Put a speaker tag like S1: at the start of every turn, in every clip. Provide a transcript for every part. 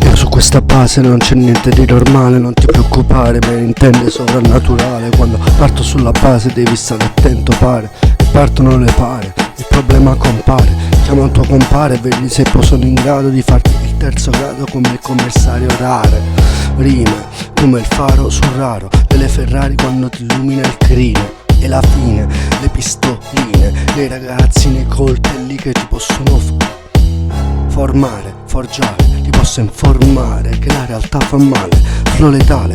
S1: Io su questa base non c'è niente di normale, non ti preoccupare, me ne intende sovrannaturale. Quando parto sulla base devi stare attento, pare che partono le pare, il problema compare. Chiama un tuo compare, vedi se poi sono in grado di farti il terzo grado come il commissario rare. Rime come il faro sul raro delle Ferrari quando ti illumina il crine. E la fine, le pistoline, dei ragazzi nei coltelli che ti possono formare, forgiare, ti posso informare che la realtà fa male, flow letale.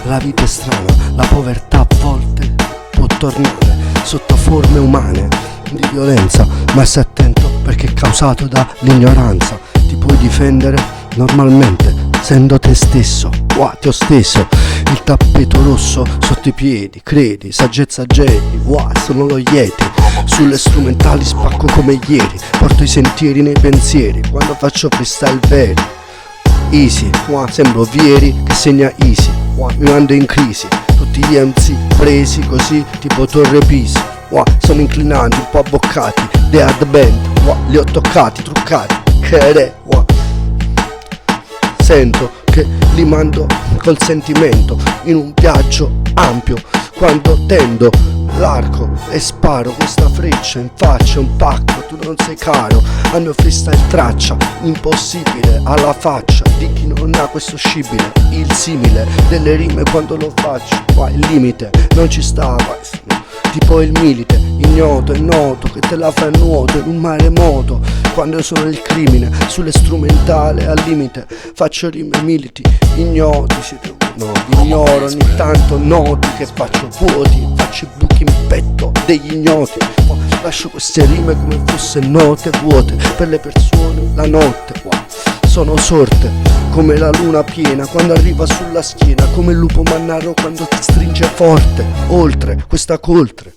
S1: La vita è strana, la povertà a volte può tornare sotto forme umane di violenza, ma stai attento perché è causato dall'ignoranza. Ti puoi difendere normalmente essendo te stesso. Wow, ti ho steso il tappeto rosso sotto i piedi, credi, saggezza Jedi, wow, sono lo Yeti. Sulle strumentali spacco come ieri, porto i sentieri nei pensieri quando faccio freestyle veri. Easy, wow, sembro Vieri che segna easy, wow, mi mando in crisi. Tutti gli MC presi così tipo Torre Pisi, wow, sono inclinati, un po' abboccati, The Hard Band, wow, li ho toccati, truccati, che re, wow. Sento che li mando col sentimento in un viaggio ampio quando tendo l'arco e sparo questa freccia in faccia, un pacco, tu non sei caro. A mio freestyle traccia impossibile alla faccia di chi non ha questo scibile, il simile delle rime quando lo faccio, qua il limite non ci stava, tipo il milite, ignoto e noto che te la fai a nuoto in un maremoto. Quando io sono il crimine, sulle strumentali al limite faccio rime militi, ignoti, siete no, ignoro ogni tanto noti che faccio vuoti, faccio i buchi in petto degli ignoti. Lascio queste rime come fosse note vuote per le persone la notte. Sono sorte come la luna piena quando arriva sulla schiena, come il lupo mannaro quando ti stringe forte, oltre questa coltre.